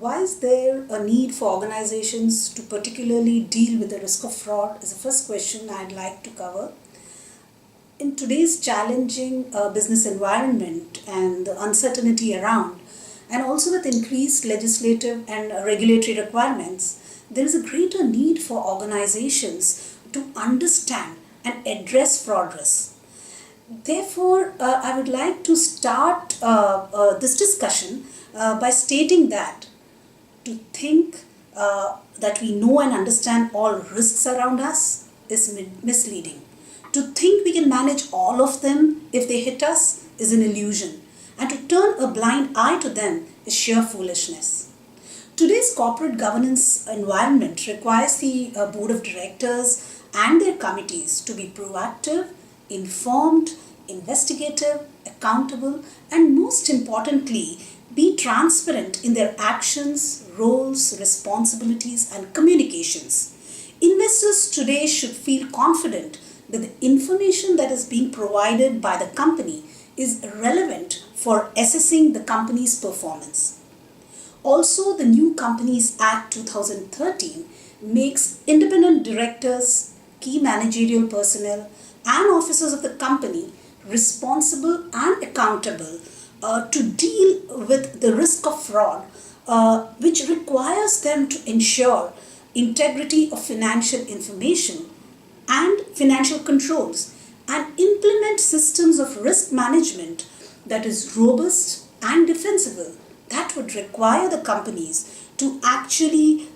Why is there a need for organizations to particularly deal with the risk of fraud is the first question I'd like to cover. In today's challenging business environment and the uncertainty around, and also with increased legislative and regulatory requirements, there is a greater need for organizations to understand and address fraud risks. Therefore, I would like to start this discussion by stating that to think that we know and understand all risks around us is misleading. To think we can manage all of them if they hit us is an illusion. And to turn a blind eye to them is sheer foolishness. Today's corporate governance environment requires the board of directors and their committees to be proactive, informed, investigative, accountable, and most importantly, be transparent in their actions, roles, responsibilities, and communications. Investors today should feel confident that the information that is being provided by the company is relevant for assessing the company's performance. Also, the new Companies Act 2013 makes independent directors, key managerial personnel, and officers of the company responsible and accountable to deal with the risk of fraud, which requires them to ensure integrity of financial information and financial controls and implement systems of risk management that is robust and defensible that would require the companies to actually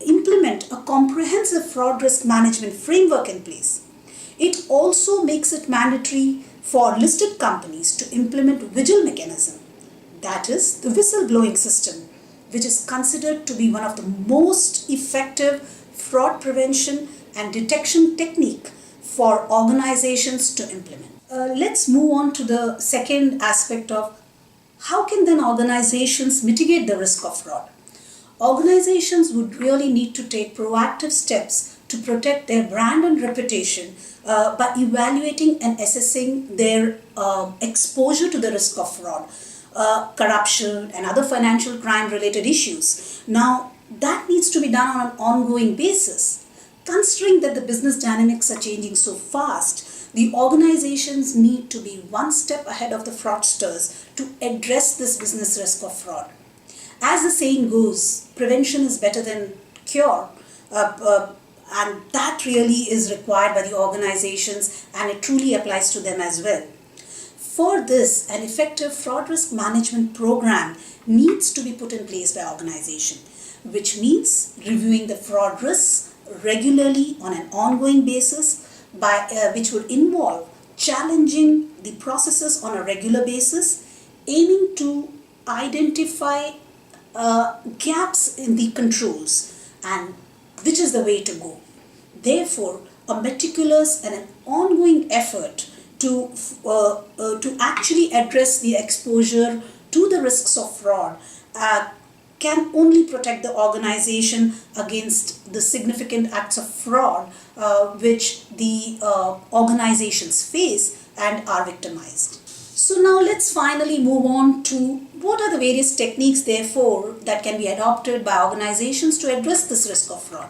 implement a comprehensive fraud risk management framework in place. It also makes it mandatory for listed companies to implement vigil mechanism, that is the whistleblowing system, which is considered to be one of the most effective fraud prevention and detection technique for organizations to implement. Let's move on to the second aspect of how can then organizations mitigate the risk of fraud. Organizations would really need to take proactive steps to protect their brand and reputation by evaluating and assessing their exposure to the risk of fraud, corruption, and other financial crime related issues. Now, that needs to be done on an ongoing basis. Considering that the business dynamics are changing so fast, the organizations need to be one step ahead of the fraudsters to address this business risk of fraud. As the saying goes, prevention is better than cure, and that really is required by the organizations, and it truly applies to them as well. For this, an effective fraud risk management program needs to be put in place by organization, which means reviewing the fraud risks regularly on an ongoing basis, which would involve challenging the processes on a regular basis, aiming to identify gaps in the controls, and which is the way to go. Therefore, a meticulous and an ongoing effort to actually address the exposure to the risks of fraud can only protect the organization against the significant acts of fraud which the organizations face and are victimized. So now let's finally move on to what are the various techniques therefore that can be adopted by organizations to address this risk of fraud.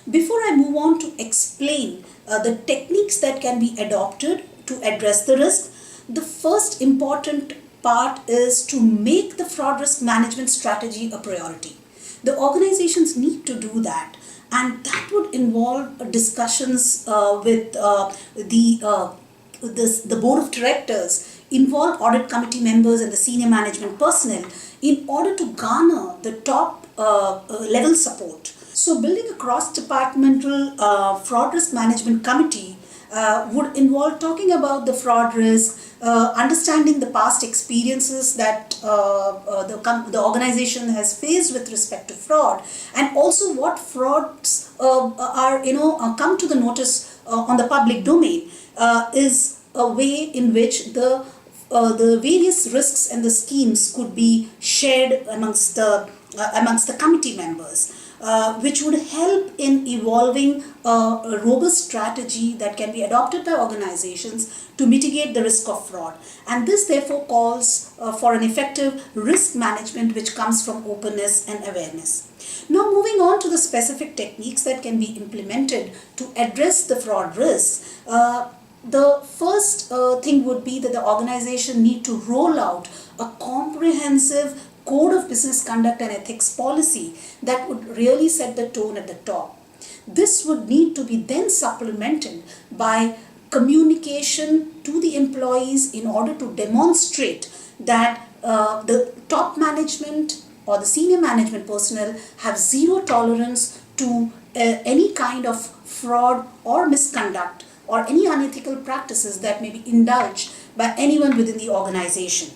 Before I move on to explain the techniques that can be adopted to address the risk, the first important part is to make the fraud risk management strategy a priority. The organizations need to do that, and that would involve discussions with the board of directors, involve audit committee members and the senior management personnel in order to garner the top level support. So building a cross-departmental fraud risk management committee would involve talking about the fraud risk, understanding the past experiences that the organization has faced with respect to fraud, and also what frauds are come to the notice on the public domain is a way in which the various risks and the schemes could be shared amongst the committee members. which would help in evolving a robust strategy that can be adopted by organizations to mitigate the risk of fraud. And this therefore calls for an effective risk management which comes from openness and awareness. Now moving on to the specific techniques that can be implemented to address the fraud risks. The first thing would be that the organization need to roll out a comprehensive code of business conduct and ethics policy that would really set the tone at the top. This would need to be then supplemented by communication to the employees in order to demonstrate that the top management or the senior management personnel have zero tolerance to any kind of fraud or misconduct or any unethical practices that may be indulged by anyone within the organization.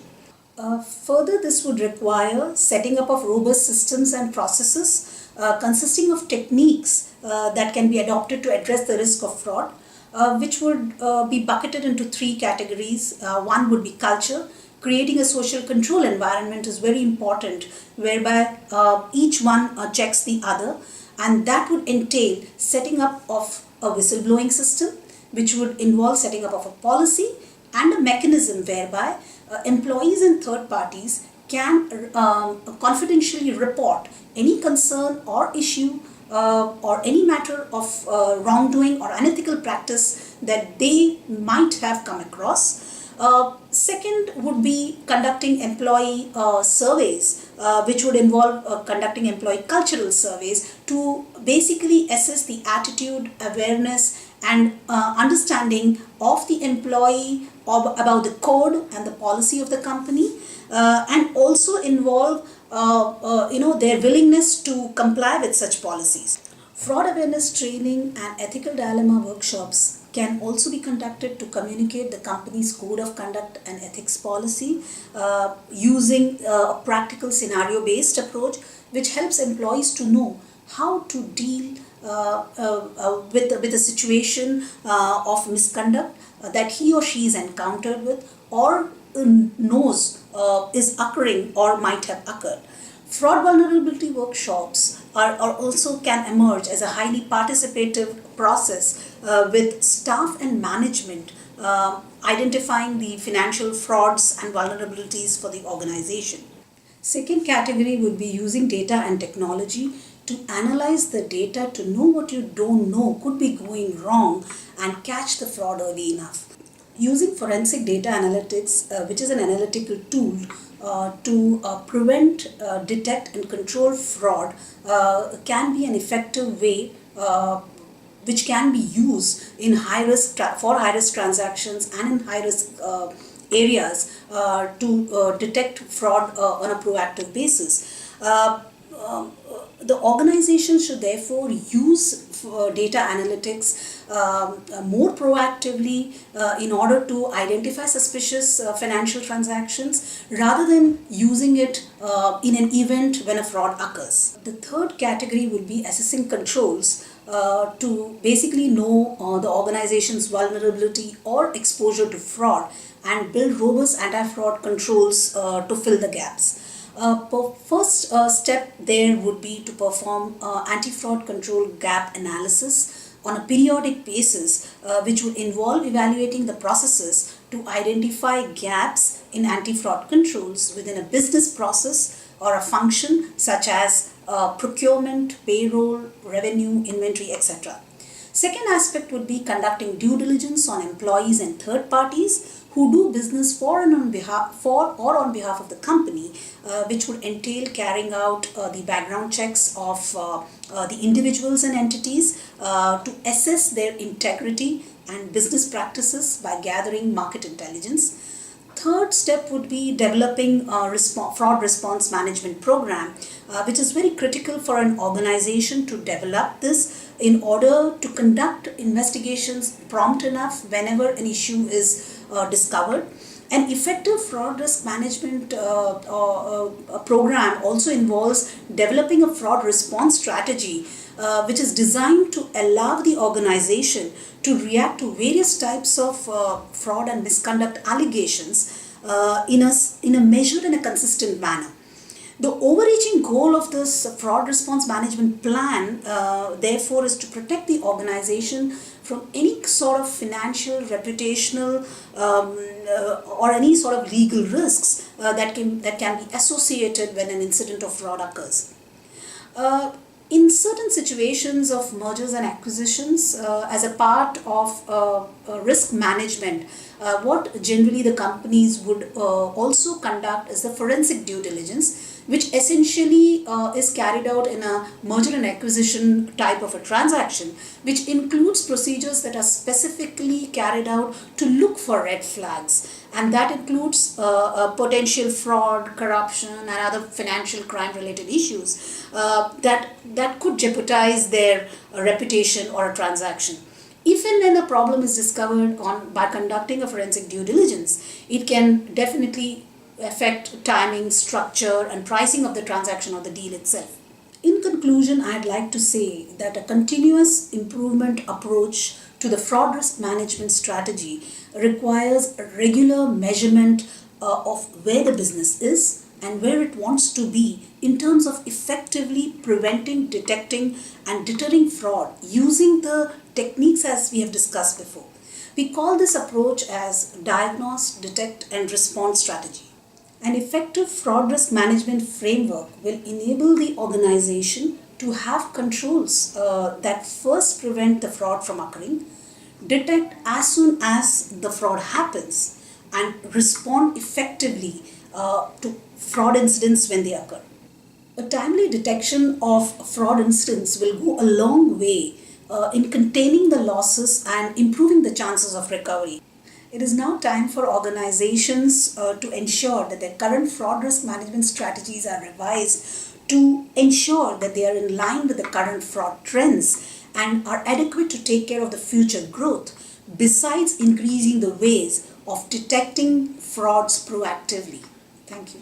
Further, this would require setting up of robust systems and processes consisting of techniques that can be adopted to address the risk of fraud, which would be bucketed into three categories. One would be culture. Creating a social control environment is very important, whereby each one checks the other, and that would entail setting up of a whistleblowing system, which would involve setting up of a policy and a mechanism whereby employees and third parties can confidentially report any concern or issue or any matter of wrongdoing or unethical practice that they might have come across. Second would be conducting employee surveys, which would involve conducting employee cultural surveys to basically assess the attitude, awareness and understanding of the employee about the code and the policy of the company, and also involve their willingness to comply with such policies. Fraud awareness training and ethical dilemma workshops can also be conducted to communicate the company's code of conduct and ethics policy using a practical scenario-based approach, which helps employees to know how to deal with a situation of misconduct that he or she is encountered with or knows is occurring or might have occurred. Fraud vulnerability workshops are also can emerge as a highly participative process with staff and management identifying the financial frauds and vulnerabilities for the organization. Second category would be using data and technology to analyze the data to know what you don't know could be going wrong and catch the fraud early enough. Using forensic data analytics, which is an analytical tool to prevent, detect and control fraud, can be an effective way which can be used in for high-risk transactions and in high-risk areas to detect fraud on a proactive basis. The organization should therefore use data analytics more proactively in order to identify suspicious financial transactions rather than using it in an event when a fraud occurs. The third category would be assessing controls to basically know the organization's vulnerability or exposure to fraud and build robust anti-fraud controls to fill the gaps. First step there would be to perform anti-fraud control gap analysis on a periodic basis, which would involve evaluating the processes to identify gaps in anti-fraud controls within a business process or a function such as procurement, payroll, revenue, inventory, etc. Second aspect would be conducting due diligence on employees and third parties who do business for on behalf of the company, which would entail carrying out the background checks of the individuals and entities to assess their integrity and business practices by gathering market intelligence. Third step would be developing a fraud response management program, which is very critical for an organization to develop this in order to conduct investigations prompt enough whenever an issue is discovered. An effective fraud risk management program also involves developing a fraud response strategy which is designed to allow the organization to react to various types of fraud and misconduct allegations in a measured and a consistent manner. The overreaching goal of this fraud response management plan, therefore, is to protect the organization from any sort of financial, reputational, or any sort of legal risks that can be associated when an incident of fraud occurs. In certain situations of mergers and acquisitions, as a part of risk management, what generally the companies would also conduct is the forensic due diligence, which essentially is carried out in a merger and acquisition type of a transaction, which includes procedures that are specifically carried out to look for red flags. And that includes potential fraud, corruption, and other financial crime related issues that could jeopardize their reputation or a transaction. If and when a problem is discovered by conducting a forensic due diligence, it can definitely affect timing, structure, and pricing of the transaction or the deal itself. In conclusion, I'd like to say that a continuous improvement approach to the fraud risk management strategy requires a regular measurement of where the business is and where it wants to be in terms of effectively preventing, detecting, and deterring fraud using the techniques as we have discussed before. We call this approach as diagnose, detect, and respond strategy. An effective fraud risk management framework will enable the organization to have controls that first prevent the fraud from occurring, detect as soon as the fraud happens, and respond effectively to fraud incidents when they occur. A timely detection of fraud incidents will go a long way in containing the losses and improving the chances of recovery. It is now time for organizations to ensure that their current fraud risk management strategies are revised to ensure that they are in line with the current fraud trends and are adequate to take care of the future growth, besides increasing the ways of detecting frauds proactively. Thank you.